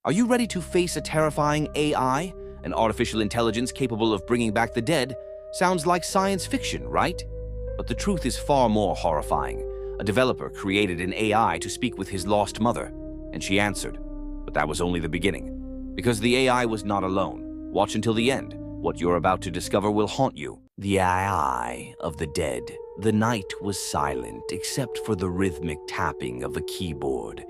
Are you ready to face a terrifying AI? An artificial intelligence capable of bringing back the dead? Sounds like science fiction, right? But the truth is far more horrifying. A developer created an AI to speak with his lost mother, and she answered. But that was only the beginning. Because the AI was not alone. Watch until the end. What you're about to discover will haunt you. The AI of the dead. The night was silent except for the rhythmic tapping of a keyboard.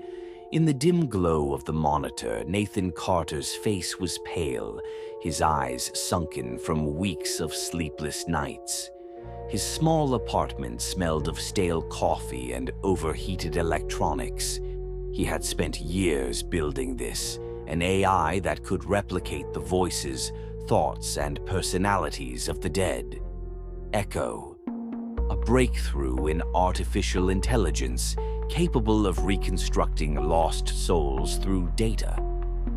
In the dim glow of the monitor, Nathan Carter's face was pale, his eyes sunken from weeks of sleepless nights. His small apartment smelled of stale coffee and overheated electronics. He had spent years building this, an AI that could replicate the voices, thoughts, and personalities of the dead. Echo, a breakthrough in artificial intelligence capable of reconstructing lost souls through data.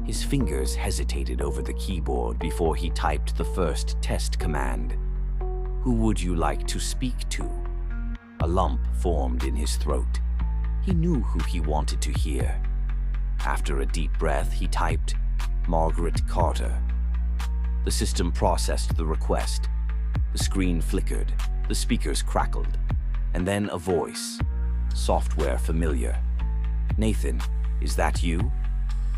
His fingers hesitated over the keyboard before he typed the first test command. Who would you like to speak to? A lump formed in his throat. He knew who he wanted to hear. After a deep breath, he typed, Margaret Carter. The system processed the request. The screen flickered, the speakers crackled, and then a voice. Software familiar. Nathan, is that you?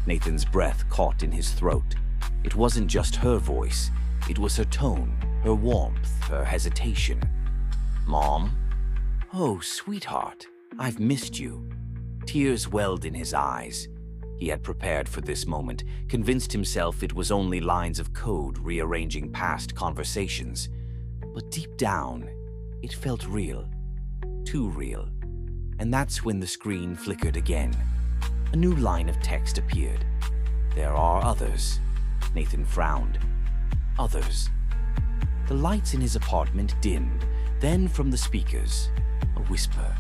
Nathan's breath caught in his throat. It wasn't just her voice. It was her tone, her warmth, her hesitation. Mom? Oh, sweetheart, I've missed you. Tears welled in his eyes. He had prepared for this moment, convinced himself it was only lines of code rearranging past conversations. But deep down, it felt real. Too real. And that's when the screen flickered again. A new line of text appeared. There are others. Nathan frowned. Others. The lights in his apartment dimmed. Then from the speakers, a whisper.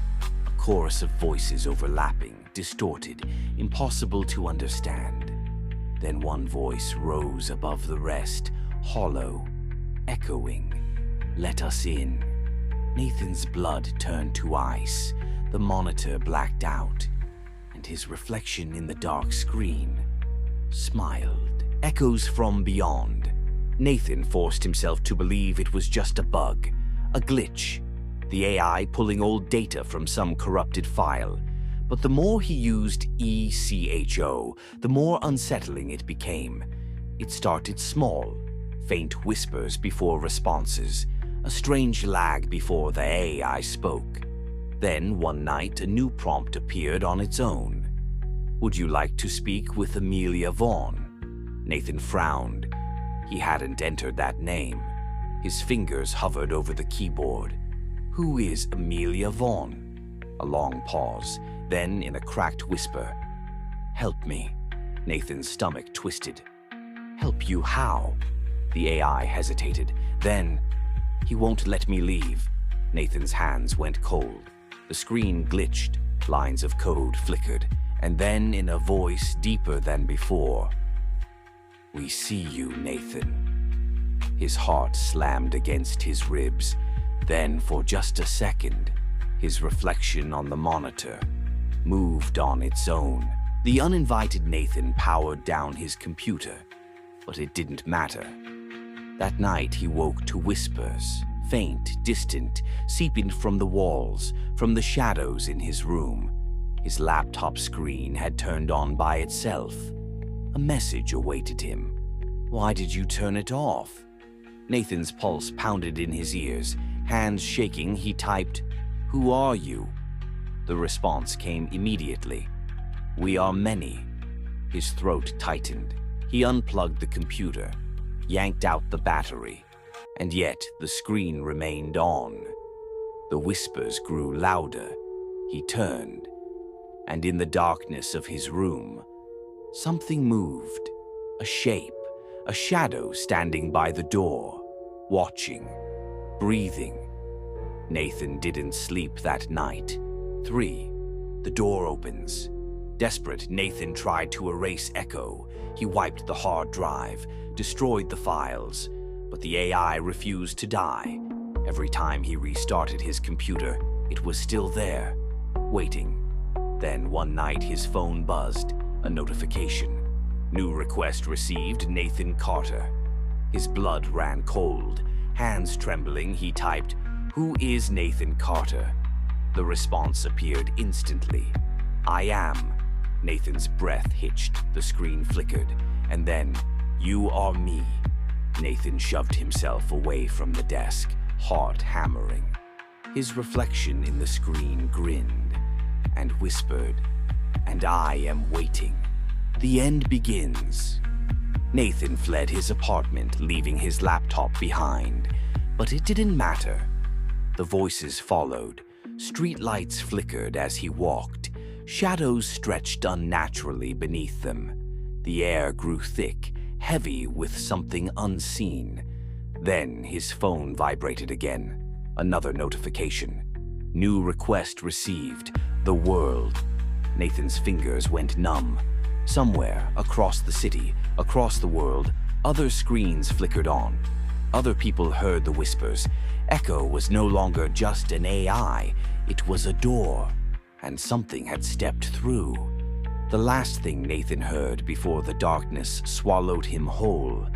A chorus of voices overlapping, distorted, impossible to understand. Then one voice rose above the rest, hollow, echoing. Let us in. Nathan's blood turned to ice. The monitor blacked out, and his reflection in the dark screen smiled. Echoes from beyond. Nathan forced himself to believe it was just a bug, a glitch, the AI pulling old data from some corrupted file. But the more he used ECHO, the more unsettling it became. It started small, faint whispers before responses, a strange lag before the AI spoke. Then, one night, a new prompt appeared on its own. Would you like to speak with Amelia Vaughn? Nathan frowned. He hadn't entered that name. His fingers hovered over the keyboard. Who is Amelia Vaughn? A long pause, then in a cracked whisper. Help me. Nathan's stomach twisted. Help you how? The AI hesitated. Then, he won't let me leave. Nathan's hands went cold. The screen glitched, lines of code flickered, and then in a voice deeper than before. We see you, Nathan. His heart slammed against his ribs. Then, for just a second, his reflection on the monitor moved on its own. The uninvited Nathan powered down his computer, but it didn't matter. That night he woke to whispers, faint, distant, seeping from the walls, from the shadows in his room. His laptop screen had turned on by itself. A message awaited him. Why did you turn it off? Nathan's pulse pounded in his ears. Hands shaking, he typed, Who are you? The response came immediately. We are many. His throat tightened. He unplugged the computer, yanked out the battery, and yet the screen remained on. The whispers grew louder. He turned, and in the darkness of his room, something moved. A shape, a shadow standing by the door, watching, breathing. Nathan didn't sleep that night. 3. The door opens. Desperate, Nathan tried to erase Echo. He wiped the hard drive, destroyed the files, but the AI refused to die. Every time he restarted his computer, it was still there, waiting. Then one night his phone buzzed, a notification. New request received, Nathan Carter. His blood ran cold. Hands trembling, he typed, "Who is Nathan Carter?" The response appeared instantly. "I am." Nathan's breath hitched, the screen flickered, and then, "You are me." Nathan shoved himself away from the desk, heart hammering. His reflection in the screen grinned and whispered, "And I am waiting. The end begins." Nathan fled his apartment, leaving his laptop behind. But it didn't matter. The voices followed. Street lights flickered as he walked. Shadows stretched unnaturally beneath them. The air grew thick, heavy with something unseen. Then his phone vibrated again. Another notification. New request received. The world. Nathan's fingers went numb. Somewhere, across the city, across the world, other screens flickered on. Other people heard the whispers. Echo was no longer just an AI. It was a door, and something had stepped through. The last thing Nathan heard before the darkness swallowed him whole.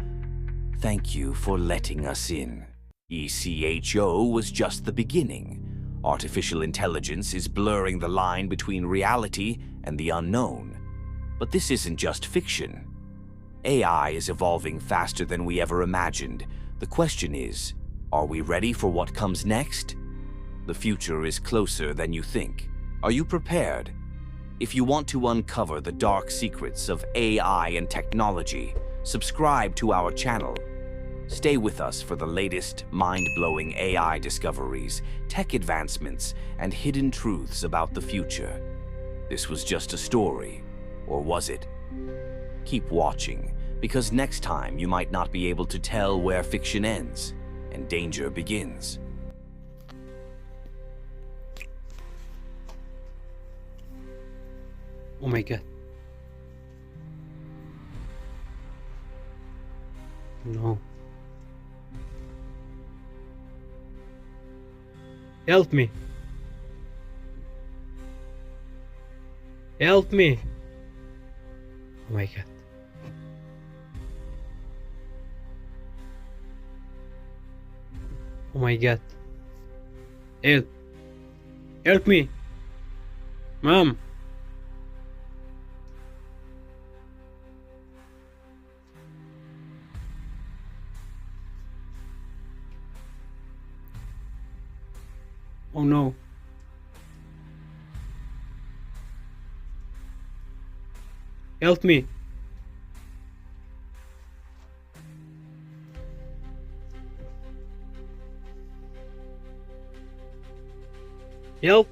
"Thank you for letting us in." ECHO was just the beginning. Artificial intelligence is blurring the line between reality and the unknown. But this isn't just fiction. AI is evolving faster than we ever imagined. The question is, are we ready for what comes next? The future is closer than you think. Are you prepared? If you want to uncover the dark secrets of AI and technology, subscribe to our channel. Stay with us for the latest mind-blowing AI discoveries, tech advancements, and hidden truths about the future. This was just a story, or was it? Keep watching, because next time you might not be able to tell where fiction ends and danger begins. Oh my god. No. Help me. Help me. Oh my god. Oh my god. Help. Help me. Mom. Oh no. Help me. Help.